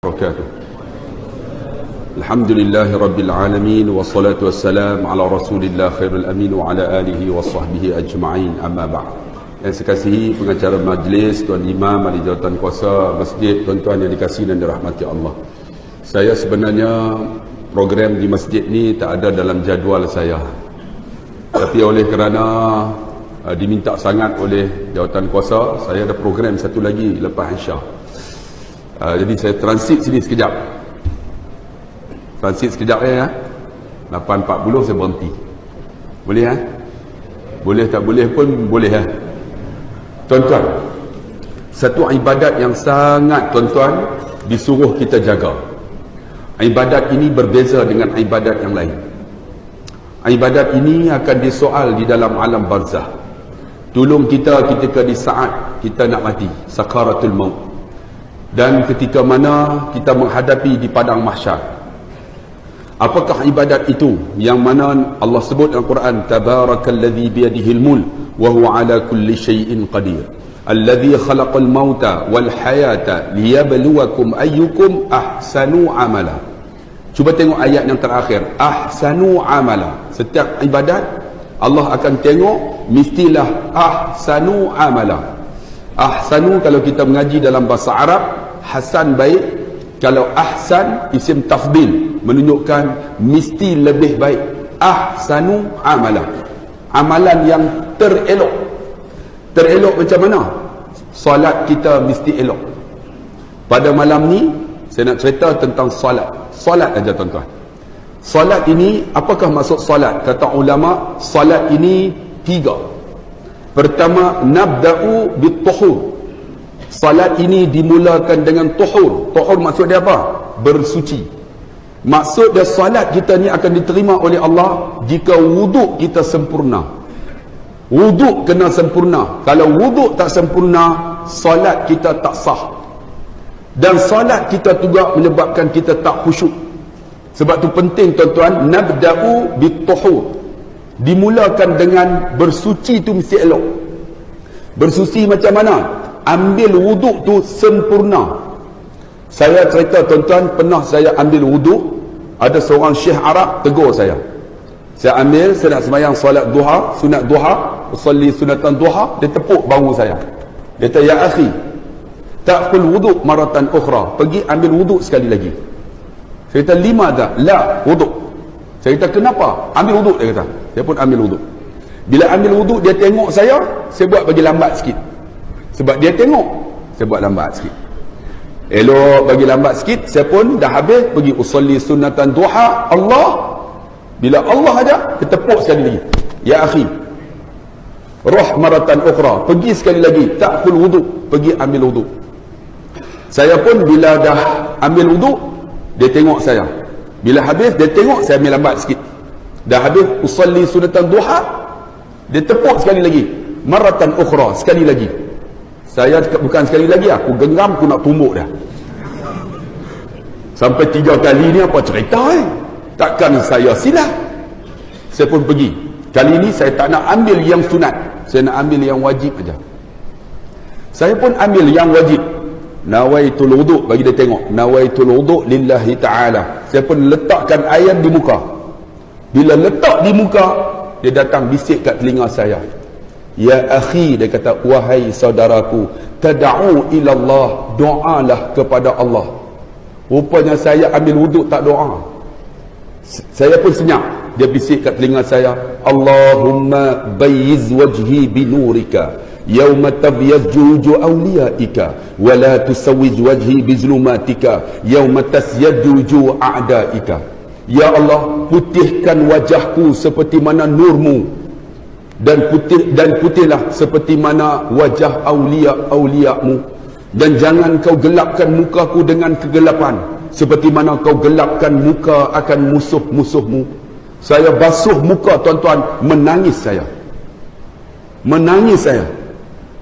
wabarakatuh. Alhamdulillahi rabbil alamin, wassalatu wassalam ala rasulillah khairul amin wa ala alihi wa sahbihi ajma'in, amma ba'd. Yang saya kasihi pengacara majlis, Tuan Imam, ahli jawatan kuasa masjid, tuan-tuan yang dikasihi dan dirahmati Allah. Saya sebenarnya program di masjid ni tak ada dalam jadual saya, tapi oleh kerana diminta sangat oleh jawatan kuasa, saya ada program satu lagi lepas Isya. Jadi saya transit sini sekejap. Transit sekejap ya. 8.40 saya berhenti. Boleh ya? Boleh tak boleh pun boleh ya. Tuan-tuan, satu ibadat yang sangat tuan-tuan disuruh kita jaga. Ibadat ini berbeza dengan ibadat yang lain. Ibadat ini akan disoal di dalam alam barzah. Tolong kita ketika di saat kita nak mati, sakaratul maut. Dan ketika mana kita menghadapi di padang mahsyar. Apakah ibadat itu yang mana Allah sebut dalam Quran, tabarakalladzi biyadihil mulk wa huwa ala kulli syai'in qadir, alladzi khalaqal mauta wal hayata liyabluwakum ayyukum ahsanu amala. Cuba tengok ayat yang terakhir, ahsanu amala. Setiap ibadat Allah akan tengok mestilah ahsanu amala. Ahsanu kalau kita mengaji dalam bahasa Arab, hasan baik. Kalau ahsan isim tafdil, menunjukkan mesti lebih baik. Ahsanu amala, amalan yang terelok. Terelok macam mana? Solat kita mesti elok. Pada malam ni saya nak cerita tentang solat. Solat aja tuan-tuan. Solat ini, apakah maksud solat? Kata ulama, solat ini 3. Pertama, nabda'u bit-tuhur. Salat ini dimulakan dengan tuhur. Tuhur maksud dia apa? Bersuci. Maksud dia salat kita ni akan diterima oleh Allah jika wuduk kita sempurna. Wuduk kena sempurna. Kalau wuduk tak sempurna, salat kita tak sah. Dan salat kita juga menyebabkan kita tak khusyuk. Sebab tu penting tuan-tuan, nabda'u bit-tuhur. Dimulakan dengan bersuci tu mesti elok. Bersuci macam mana? Ambil wuduk tu sempurna. Saya cerita tuan-tuan, pernah saya ambil wuduk, ada seorang syekh Arab tegur saya. Saya ambil, saya nak sembahyang solat duha, sunat duha, usalli sunatan duha, dia tepuk bahu saya. Dia kata, ya akhi, ta'kul wuduk maratan ukhra, pergi ambil wuduk sekali lagi. Saya kata, lima dah, la wuduk. Saya kata, kenapa? Ambil wuduk, dia kata. Saya pun ambil wuduk. Bila ambil wuduk, dia tengok saya buat bagi lambat sikit. Sebab dia tengok, saya buat lambat sikit. Elok bagi lambat sikit, saya pun dah habis, pergi usalli sunatan duha, Allah. Bila Allah ada, dia tepuk sekali lagi. Ya akhi, roh maratan ukhra, pergi sekali lagi, ta'kul wuduk, pergi ambil wuduk. Saya pun bila dah ambil wuduk, dia tengok saya. Bila habis, dia tengok saya ambil lambat sikit. Dah habis usalli sunatan duha, dia tepuk sekali lagi. Maratan ukhra, sekali lagi. Saya bukan sekali lagi, aku genggam, aku nak tumbuk dah. Sampai 3 kali ni apa cerita takkan saya silap. Saya pun pergi. Kali ni saya tak nak ambil yang sunat, saya nak ambil yang wajib aja. Saya pun ambil yang wajib. Nawaitul wuduk, bagi dia tengok, nawaitul wuduk lillahi ta'ala. Saya pun letakkan air di muka. Bila letak di muka, dia datang bisik kat telinga saya, ya akhi, dia kata, wahai saudaraku, tada'u ilallah, doalah kepada Allah. Rupanya saya ambil wuduk tak doa. Saya pun senyap. Dia bisik kat telinga saya, Allahumma bayyiz wajhi binurika yawma tabyazzu wujuh awliyaika wa la tusawwij wajhi bizulumatika yawma tasyaddu wujuh a'daika. Ya Allah, putihkan wajahku seperti mana nurmu, dan putihlah seperti mana wajah aulia-auliamu, dan jangan kau gelapkan mukaku dengan kegelapan seperti mana kau gelapkan muka akan musuh-musuhmu. Saya basuh muka tuan-tuan, menangis saya.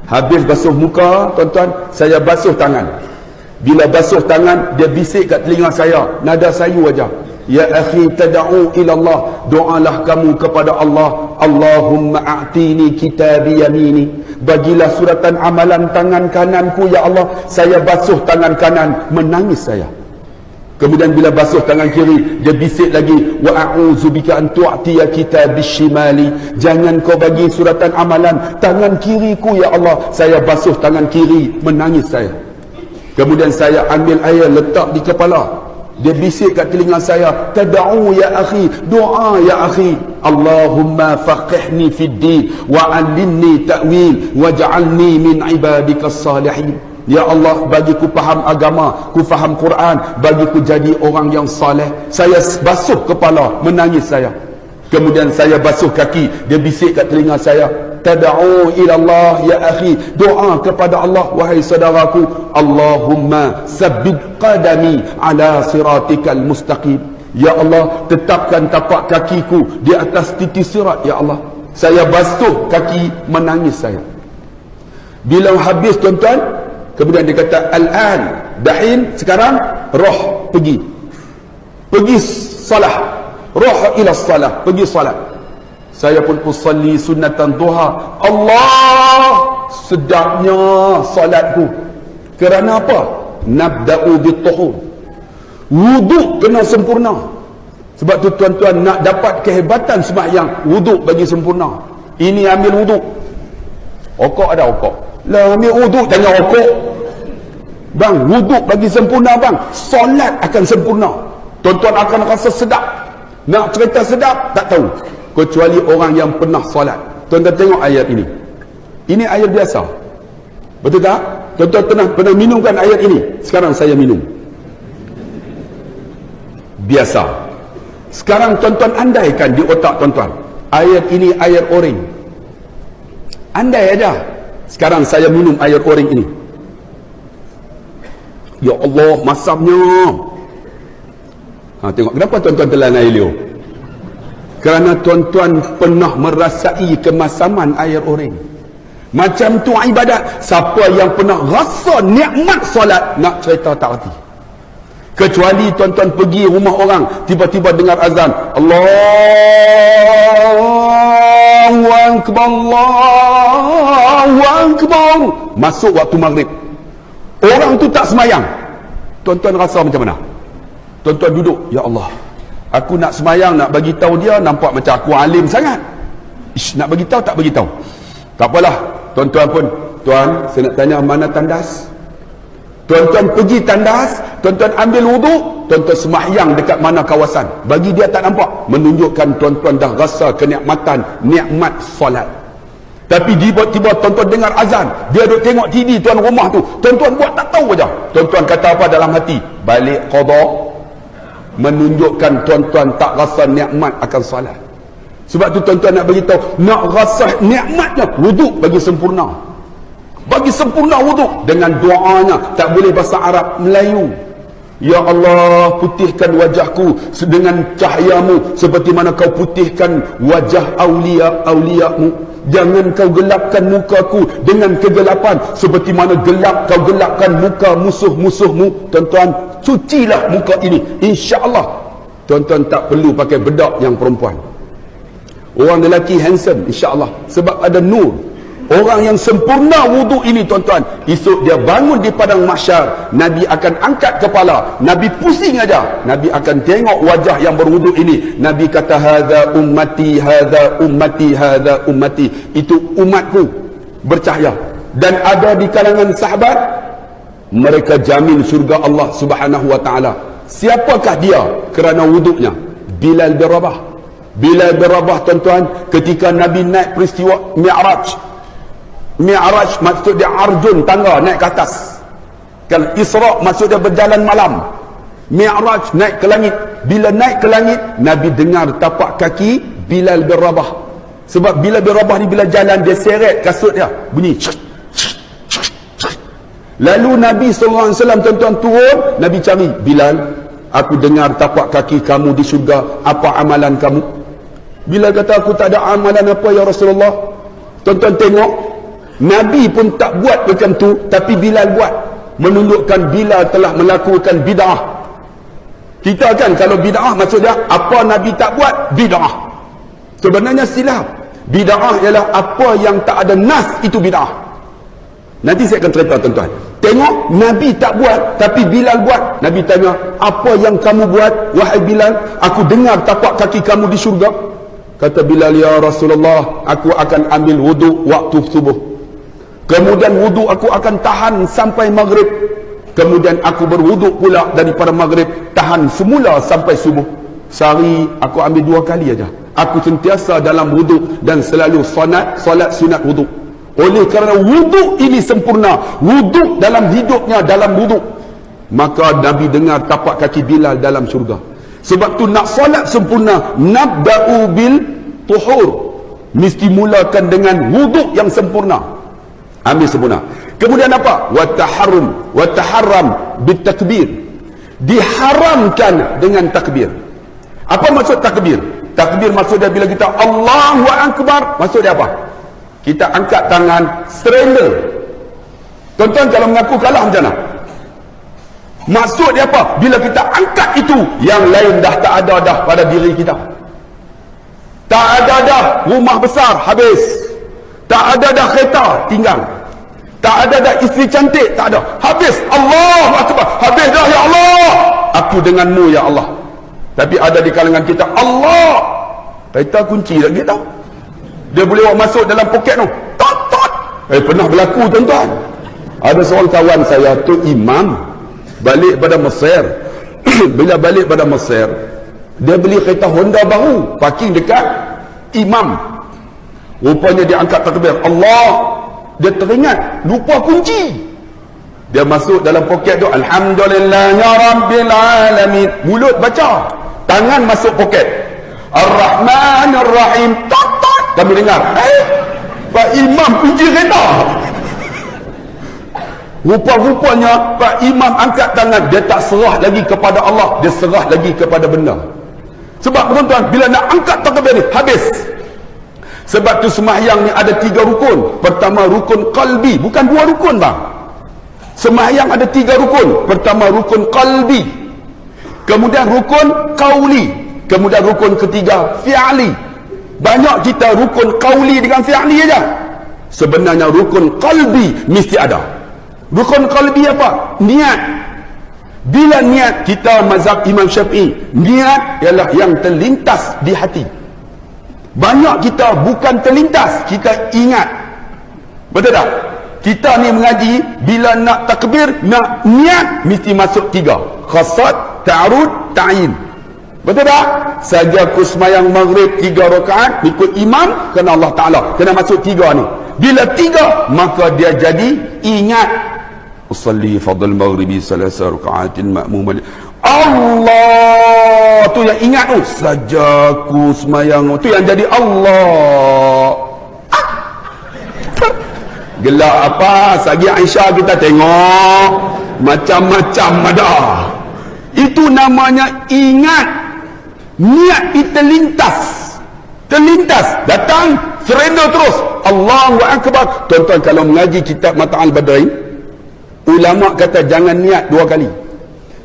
Habis basuh muka tuan-tuan, saya basuh tangan. Bila basuh tangan, dia bisik kat telinga saya, nada sayu aja, ya akhi tad'u ila Allah, doalah kamu kepada Allah. Allahumma a'tini kitabi yamini, bagilah suratan amalan tangan kananku ya Allah. Saya basuh tangan kanan, menangis saya. Kemudian bila basuh tangan kiri, dia bisik lagi, wa a'udzubika an tu'tiya kitab bisyimali. Jangan kau bagi suratan amalan tangan kiriku ya Allah. Saya basuh tangan kiri, menangis saya. Kemudian saya ambil air letak di kepala. Dia bisik kat telinga saya, tad'u ya akhi, doa ya akhi. Allahumma faqihni fid din wa 'allimni ta'wil waj'alni min ibadikas salihin. Ya Allah, bagiku faham agama, ku faham Quran, bagiku jadi orang yang saleh. Saya basuh kepala, menangis saya. Kemudian saya basuh kaki, dia bisik kat telinga saya, tad'u ila Allah ya akhi, doa kepada Allah wahai saudaraku. Allahumma sabbit qadami ala siratikal mustaqim. Ya Allah, tetapkan tapak kakiku di atas titik sirat ya Allah. Saya basuh kaki, menangis saya. Bila habis tuan-tuan, kemudian dia kata, al-an, dahin, sekarang roh pergi salah, roh ila salah, pergi salat. Saya pun usalli sunnatan duha. Allah, sedapnya salatku. Kerana apa? Nabda'u bit-tuhur. Wuduk kena sempurna. Sebab tu tuan-tuan, nak dapat kehebatan sembahyang, wuduk bagi sempurna. Ini ambil wuduk, okok ada okok lah, ambil wuduk jangan okok bang. Wuduk bagi sempurna bang, solat akan sempurna. Tuan-tuan akan rasa sedap. Nak cerita sedap tak tahu, kecuali orang yang pernah solat. Tuan-tuan tengok ayat ini. Ini ayat biasa, betul tak? Tuan-tuan pernah minumkan ayat ini. Sekarang saya minum biasa. Sekarang tuan-tuan andaikan di otak tuan-tuan, ayat ini ayat oring. Andai aja sekarang saya minum air oring ini. Ya Allah, masamnya. Tengok kenapa tuan-tuan telan air liur. Kerana tuan-tuan pernah merasai kemasaman air oring. Macam tu ibadat. Siapa yang pernah rasa nikmat solat, nak cerita tak reti. Kecuali tuan-tuan pergi rumah orang, tiba-tiba dengar azan, Allahu Akbar, Allahu Akbar, masuk waktu maghrib. Orang tu tak semayang. Tuan-tuan rasa macam mana? Tuan-tuan duduk, ya Allah, aku nak semayang, nak bagi tahu dia, nampak macam aku alim sangat. Nak bagi tahu tak bagi tahu. Tak apalah, tuan-tuan pun, tuan, saya nak tanya mana tandas? Tuan-tuan pergi tandas, tuan-tuan ambil wuduk, tuan-tuan semahyang dekat mana kawasan. Bagi dia tak nampak, menunjukkan tuan-tuan dah rasa kenikmatan, nikmat solat. Tapi tiba-tiba tuan-tuan dengar azan, dia duduk tengok TV tuan rumah tu, tuan-tuan buat tak tahu aja. Tuan-tuan kata apa dalam hati? Balik qada. Menunjukkan tuan-tuan tak rasa nikmat akan solat. Sebab tu tuan-tuan nak bagi tahu, nak rasa nikmatnya, wuduk bagi sempurna. Bagi sempurna wuduk dengan doanya, tak boleh bahasa Arab, Melayu. Ya Allah, putihkan wajahku dengan cahayamu seperti mana kau putihkan wajah awliya-awliyamu. Jangan kau gelapkan mukaku dengan kegelapan seperti mana kau gelapkan muka musuh-musuhmu. Tuan-tuan, cucilah muka ini, insya-Allah. Tuan-tuan tak perlu pakai bedak yang perempuan. Orang lelaki handsome, insya-Allah, sebab ada nur. Orang yang sempurna wuduk ini tuan-tuan, esok dia bangun di padang mahsyar, Nabi akan angkat kepala, Nabi pusing aja, Nabi akan tengok wajah yang berwuduk ini. Nabi kata, hadza ummati, hadza ummati, hadza ummati. Itu umatku, bercahaya. Dan ada di kalangan sahabat, mereka jamin surga Allah Subhanahu wa taala. Siapakah dia kerana wuduknya? Bilal bin Rabah. Bilal bin Rabah tuan-tuan, ketika Nabi naik peristiwa Mi'raj. Mi'raj maksud dia arjun, tangga naik ke atas. Kalau Isra maksud dia berjalan malam. Mi'raj naik ke langit. Bila naik ke langit, Nabi dengar tapak kaki Bilal bin Rabah. Sebab Bilal bin Rabah ni bila jalan, dia seret kasut dia, bunyi. Lalu Nabi SAW tuan-tuan turun, Nabi cari, Bilal, aku dengar tapak kaki kamu di syurga, apa amalan kamu? Bilal kata, aku tak ada amalan apa ya Rasulullah. Tuan-tuan tengok, Nabi pun tak buat macam tu, tapi Bilal buat, menunjukkan Bilal telah melakukan bid'ah. Kita kan kalau bid'ah maksudnya apa Nabi tak buat, bid'ah. Sebenarnya silap. Bid'ah ialah apa yang tak ada nas, itu bid'ah. Nanti saya akan cerita tuan-tuan. Tengok Nabi tak buat, tapi Bilal buat. Nabi tanya, apa yang kamu buat wahai Bilal? Aku dengar tapak kaki kamu di syurga. Kata Bilal, ya Rasulullah, aku akan ambil wuduk waktu subuh, kemudian wuduk aku akan tahan sampai maghrib, kemudian aku berwuduk pula daripada maghrib, tahan semula sampai subuh. Sehari aku ambil 2 kali aja. Aku sentiasa dalam wuduk dan selalu solat sunat wuduk. Oleh kerana wuduk ini sempurna, wuduk dalam hidupnya dalam wuduk, maka Nabi dengar tapak kaki Bilal dalam syurga. Sebab tu nak solat sempurna, nabda'u bil tuhur, mesti mulakan dengan wuduk yang sempurna, ambil sempurna. Kemudian apa? wa taharram bit takbir, diharamkan dengan takbir. Apa maksud takbir? Takbir maksudnya bila kita Allahu Akbar, maksudnya apa? Kita angkat tangan, surrender. Tuan-tuan kalau mengaku kalah macam mana? Maksud dia apa? Bila kita angkat itu, yang lain dah tak ada dah pada diri kita. Tak ada dah rumah besar, habis. Tak ada dah kereta, tinggal. Tak ada dah isteri cantik, tak ada. Habis. Allahu Akbar. Habis dah, ya Allah. Aku denganmu, ya Allah. Tapi ada di kalangan kita, Allah. Kereta kunci lagi tau. Dia boleh bawa masuk dalam poket tu. Tot, tot. Pernah berlaku tuan-tuan. Ada seorang kawan saya tu imam, balik pada Mesir. Bila balik pada Mesir, dia beli kereta Honda baru, parking dekat imam. Rupanya dia angkat takbir Allah, dia teringat lupa kunci. Dia masuk dalam poket tu, Alhamdulillah ya Rabbil Alamin, mulut baca, tangan masuk poket, Ar-Rahman Ar-Rahim. Tot, tot. Kami dengar, Pak Imam kunci kereta. Rupa-rupanya Pak Imam angkat tangan, dia tak serah lagi kepada Allah, dia serah lagi kepada benda. Sebab tuan-tuan, bila nak angkat takbir ni, habis. Sebab tu sembahyang ni ada 3 rukun. Pertama rukun qalbi, bukan 2 rukun bang. Sembahyang ada 3 rukun. Pertama rukun qalbi, kemudian rukun qauli, kemudian rukun ketiga fi'li. Banyak kita rukun qauli dengan fi'li aja. Sebenarnya rukun qalbi mesti ada. Rukun qalbi apa? Niat. Bila niat, kita mazhab Imam Syafi'i, niat ialah yang terlintas di hati. Banyak kita bukan terlintas, kita ingat. Betul tak? Kita ni mengaji, bila nak takbir, nak niat, mesti masuk 3. Khasad, ta'arud, ta'in. Betul tak? Saja aku semayang maghrib 3 rakaat ikut imam, kerana Allah Ta'ala kena masuk 3 ni. Bila 3, maka dia jadi ingat. Usalli fadl maghribi 3 rakaatin ma'mum. Allah tu yang ingat tu. Saja aku semayang tu yang jadi Allah. Gelak apa? Sagi Aisyah kita tengok macam-macam ada. Itu namanya ingat. Niat itu terlintas, datang, surrender terus, Allahu Akbar. Tuan-tuan kalau mengaji kitab Mata'al Badrin, ulama kata jangan niat 2 kali.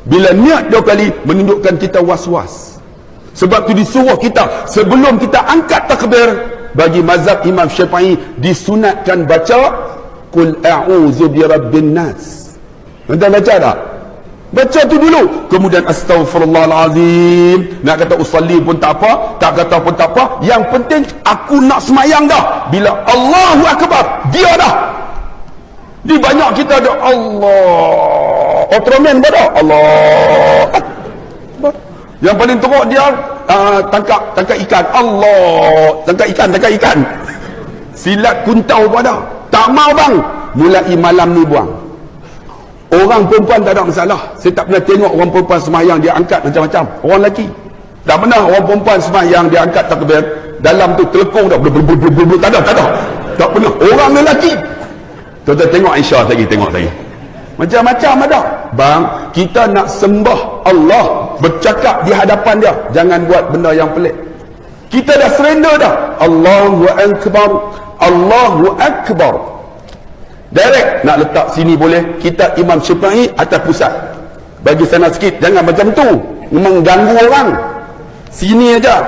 Bila niat 2 kali, menunjukkan kita was-was. Sebab tu disuruh kita, sebelum kita angkat takbir, bagi mazhab Imam Syafi'i, disunatkan baca Qul a'udzu birabbin nas. Tuan-tuan baca tak? Baca tu dulu, kemudian astaghfirullahalazim. Nak kata usalli pun tak apa, tak kata pun tak apa, yang penting aku nak semayang dah. Bila Allahu Akbar, dia dah. Di banyak kita ada Allah Ultraman pada Allah. Yang paling teruk dia tangkap ikan. Allah, tangkap ikan. Silat kuntau pada. Tak mau bang, mulai malam ni buang. Orang perempuan tak ada masalah. Saya tak pernah tengok orang perempuan semayang dia angkat macam-macam. Orang lelaki tak pernah orang perempuan semayang dia angkat takbir dalam tu telekong dah tak ada. Tak pernah. Orang lelaki, tuan-tuan tengok Aisyah lagi, tengok lagi macam-macam ada. Bang, kita nak sembah Allah, bercakap di hadapan dia, jangan buat benda yang pelik. Kita dah surrender dah. Allahu Akbar, Allahu Akbar. Direct nak letak sini boleh. Kita Imam Syafi'i atas pusat. Bagi sana sikit, jangan macam tu, mengganggu orang. Sini aja.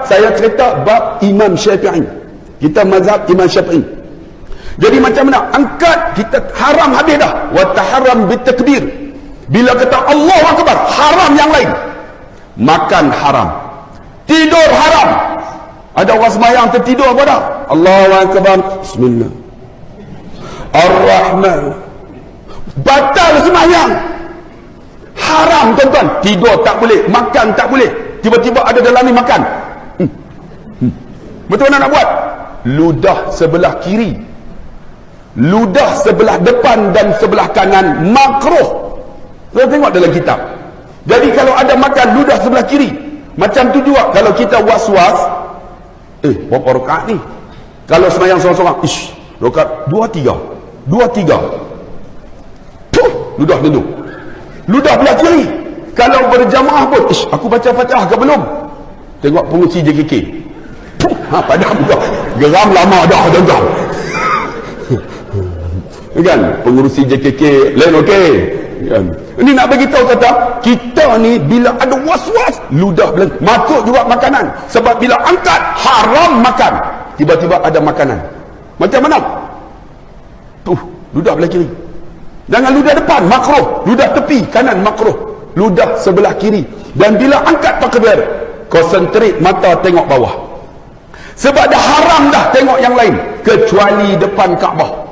Saya cerita bab Imam Syafi'i. Kita mazhab Imam Syafi'i. Jadi macam mana? Angkat, kita haram habis dah. Wa taharram bitakbir. Bila kata Allahu Akbar, haram yang lain. Makan haram, tidur haram. Ada orang sembahyang tertidur apa dah? Allahu Akbar, bismillah Ar-Rahman, batal sembahyang. Haram tuan-tuan. Tidur tak boleh, makan tak boleh. Tiba-tiba ada dalam ni makan. Betul mana nak buat? Ludah sebelah kiri, ludah sebelah depan dan sebelah kanan makruh. Kita tengok dalam kitab. Jadi kalau ada makan ludah sebelah kiri, macam tu juga kalau kita was-was, berapa rakaat ni? Kalau sembahyang seorang-seorang, rakaat 2-3 ludah tentu, ludah belah kiri. Kalau berjamaah pun, aku baca Fatihah ke belum? Tengok pengurusi JKK, padam dah, geram lama dah tuan-tuan. Kan pengurusi JKK lain okey kan. Ini nak bagi tahu kata kita ni bila ada was-was, ludah belah masuk juga makanan. Sebab bila angkat haram makan, tiba-tiba ada makanan. Macam mana? Ludah belah kiri. Jangan ludah depan makruh, ludah tepi kanan makruh, ludah sebelah kiri. Dan bila angkat takbir, konsentrate mata tengok bawah. Sebab dah haram dah tengok yang lain kecuali depan Kaabah.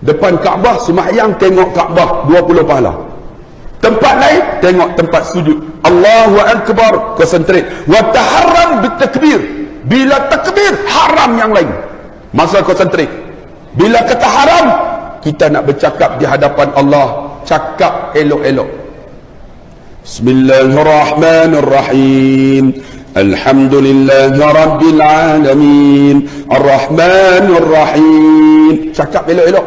Depan Kaabah sembahyang tengok Kaabah 20 pahala. Tempat lain tengok tempat sujud. Allahu Akbar, konsentrate. Wa taharram bitakbir. Bila takbir haram yang lain, masa konsentrate. Bila kata haram, kita nak bercakap di hadapan Allah, cakap elok-elok. Bismillahirrahmanirrahim. Alhamdulillahirabbil alamin. Arrahmanirrahim. Cakap elok-elok.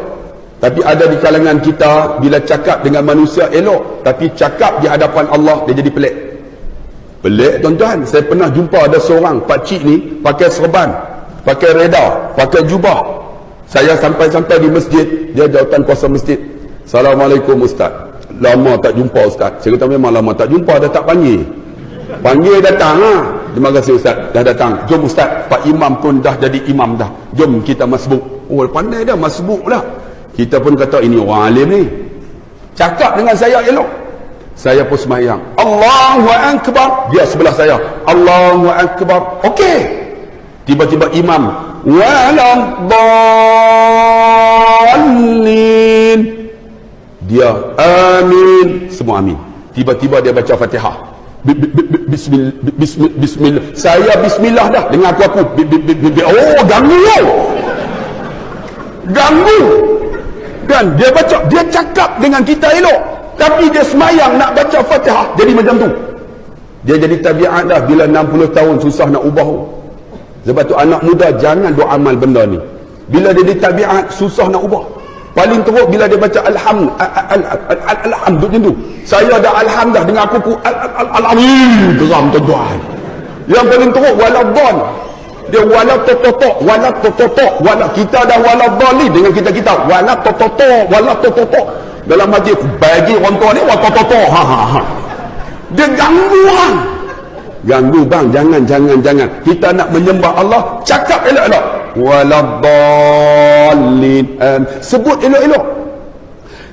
Tapi ada di kalangan kita, bila cakap dengan manusia elok, tapi cakap di hadapan Allah, dia jadi pelik. Pelik tuan-tuan. Saya pernah jumpa ada seorang pakcik ni pakai serban, pakai reda, pakai jubah. Saya sampai-sampai di masjid, dia jawatan kuasa masjid. Assalamualaikum Ustaz. Lama tak jumpa Ustaz. Saya kata memang lama tak jumpa, dah tak panggil. Panggil datang ha. Terima kasih Ustaz, dah datang. Jom Ustaz, Pak Imam pun dah jadi imam dah. Jom kita masbuk. Oh pandai dah masbuk dah. Kita pun kata ini orang alim ni. Cakap dengan saya elok. Saya pun sembahyang. Allahu Akbar. Dia sebelah saya. Allahu Akbar. Okey. Tiba-tiba imam. Waladdallin. Dia amin. Semua amin. Tiba-tiba dia baca Fatihah. Bismillah. Saya bismillah dah. Dengar aku. Oh ganggu tau. Ganggu. Dan dia baca, dia cakap dengan kita elok, tapi dia semayang nak baca Fatihah jadi macam tu. Dia jadi tabiat dah. Bila 60 tahun susah nak ubah. Sebab tu anak muda jangan duk amal benda ni. Bila dia jadi tabiat susah nak ubah. Paling teruk bila dia baca alhamd tu. Saya dah alhamd dah dengan aku alhamd geram tuan-tuan. Yang paling teruk waladdon. Dia walatototok, wala kita dah waladhalin dengan kita walatototok. Dalam majlis bagi orang tua ni walatototok. Dia ganggu orang. Ganggu bang, jangan. Kita nak menyembah Allah, cakap elok-elok. Waladhalin. Sebut elok-elok.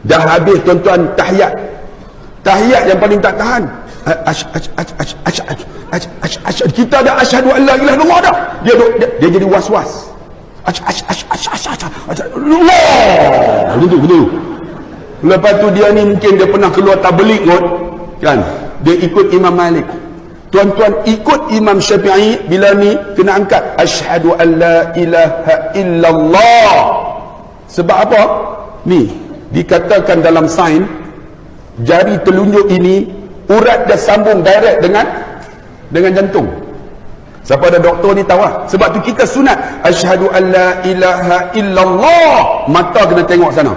Dah habis tuan-tuan tahiyat. Tahiyat yang paling tak tahan. Kita dah asyhadu an la ilaha illallah dah. Dia jadi was-was. Allah. Betul. Lepas tu dia ni mungkin dia pernah keluar tabligh kot, kan? Dia ikut Imam Malik. Tuan-tuan ikut Imam Syafi'i bila ni kena angkat asyhadu an la ilaha illallah. Sebab apa? Ni dikatakan dalam sains, jari telunjuk ini urat dia sambung direct dengan jantung. Siapa ada doktor ni tahu lah. Sebab tu kita sunat asyhadu an la ilaha illallah. Mata kena tengok sana,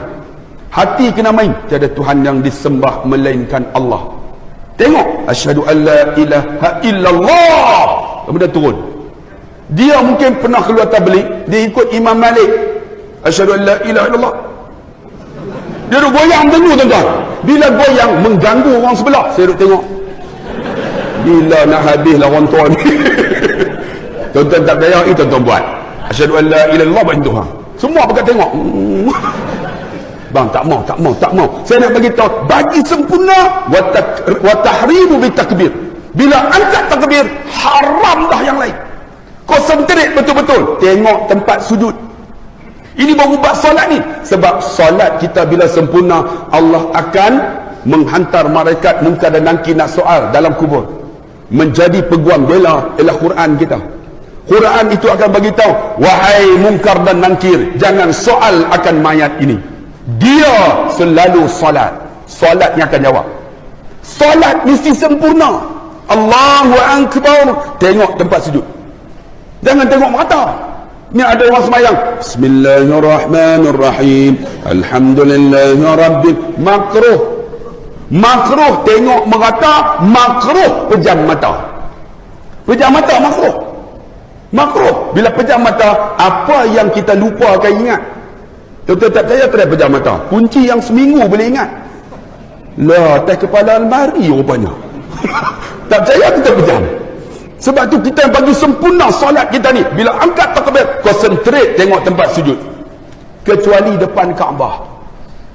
hati kena main. Tiada Tuhan yang disembah melainkan Allah. Tengok asyhadu an la ilaha illallah. Kemudian turun. Dia mungkin pernah keluar tabligh, dia ikut Imam Malik asyhadu an la ilaha illallah. Dia duk goyang macam tu tuan-tuan. Bila goyang mengganggu orang sebelah, saya duk tengok. Bila nak habislah orang tua ni. Tuan-tuan tak percaya, tuan-tuan buat asyhadu an la ilaha illallah macam tu. Semua pakai tengok. Bang, tak mau. Saya nak bagi tahu, bagi sempurna wa tahrimu bitakbir. Bila angkat takbir, haram dah yang lain. Konsentrate betul-betul, tengok tempat sujud. Ini baru buat solat ni. Sebab solat kita bila sempurna, Allah akan menghantar malaikat munkar dan nakir nak soal dalam kubur. Menjadi peguam bela ialah Quran kita. Quran itu akan bagi tahu, wahai munkar dan nakir, jangan soal akan mayat ini. Dia selalu solat. Solat yang akan jawab. Solat mesti sempurna. Allahu Akbar. Tengok tempat sujud. Jangan tengok mata. Ni ada orang sembahyang, Bismillahirrahmanirrahim, Alhamdulillahirabbil. Makruh tengok merata, makruh pejam mata. Pejam mata makruh. Bila pejam mata, apa yang kita lupa akan ingat. Tuan-tuan tak percaya, try pejam mata. Kunci yang seminggu boleh ingat. Lah, atas kepala almari rupanya. Tak percaya, kita pejam. Sebab tu kita bagi sempurna solat kita ni. Bila angkat takbir, konsentrate tengok tempat sujud. Kecuali depan Kaabah.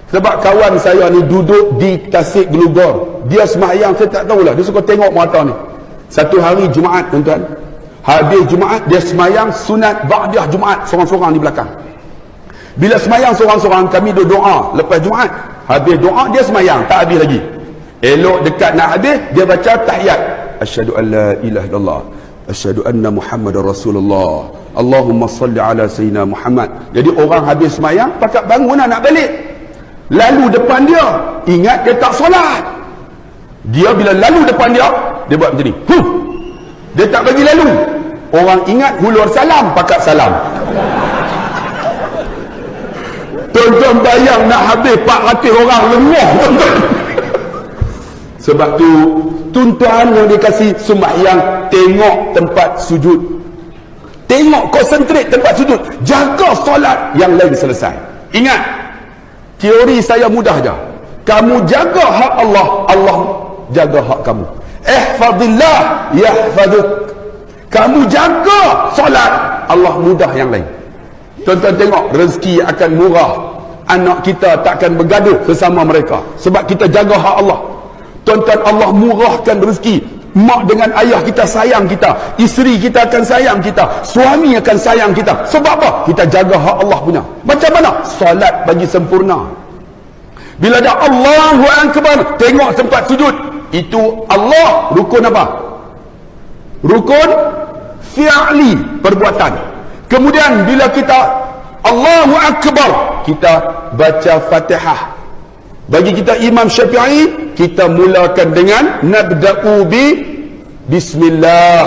Sebab kawan saya ni duduk di Tasik Gelugor. Dia sembahyang, saya tak tahulah. Dia suka tengok mata ni. Satu hari Jumaat, tuan-tuan. Habis Jumaat, dia sembahyang sunat ba'diyah Jumaat. Seorang-seorang di belakang. Bila sembahyang seorang-seorang, kami doa lepas Jumaat. Habis doa, dia sembahyang. Tak habis lagi. Elok dekat nak habis, dia baca tahiyat. Asyhadu an la ilaha illallah, asyhadu anna Muhammadar Rasulullah, Allahumma salli ala sayyidina Muhammad. Jadi orang habis sembahyang, pakat bangun nak balik. Lalu depan dia, ingat dia tak solat. Dia bila lalu depan dia buat macam ni. Dia tak bagi lalu. Orang ingat hulur salam, pakat salam. Tuan-tuan bayang nak habis 400 orang lengah. Sebab tu tuan-tuan yang dikasih sembahyang, tengok tempat sujud. Tengok, konsentrate tempat sujud. Jaga solat, yang lain selesai. Ingat, teori saya mudah je. Kamu jaga hak Allah, Allah jaga hak kamu. Ihfazillah yahfazuk. Kamu jaga solat, Allah mudah yang lain. Tuan-tuan tengok, rezeki akan murah. Anak kita takkan bergaduh sesama mereka. Sebab kita jaga hak Allah. Tuan-tuan, Allah murahkan rezeki. Mak dengan ayah kita sayang kita. Isteri kita akan sayang kita. Suami akan sayang kita. Sebab apa? Kita jaga hak Allah punya. Macam mana? Solat bagi sempurna. Bila ada Allahu Akbar, tengok tempat sujud. Itu Allah, rukun apa? Rukun fi'li, perbuatan. Kemudian bila kita Allahu Akbar, kita baca Fatihah. Bagi kita Imam Syafi'i, kita mulakan dengan nabda'u bismillah.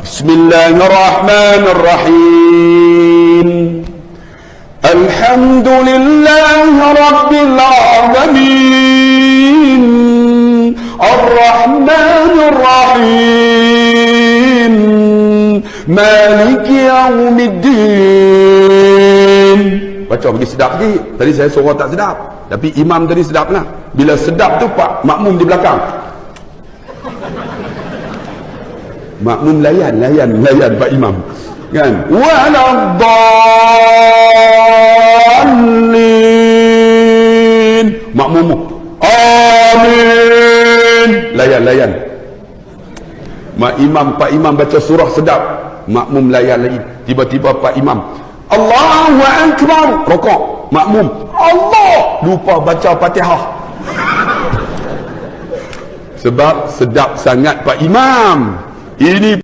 Bismillahirrahmanirrahim. Alhamdulillahi rabbil alamin. Ar-Rahmanir-Rahim. Maliki yaumiddin. Baca bagi sedap lagi. Tadi saya suara tak sedap, tapi imam tadi sedap lah. Bila sedap tu pak makmum di belakang. Makmum layan pak imam. Kan? Waladdallin. Makmum amin. Layan. Pak imam baca surah sedap. Makmum layan lagi. Tiba-tiba pak imam Allahu Akbar, rokok. Makmum Allah, lupa baca Fatihah. Sebab sedap sangat pak imam. Ini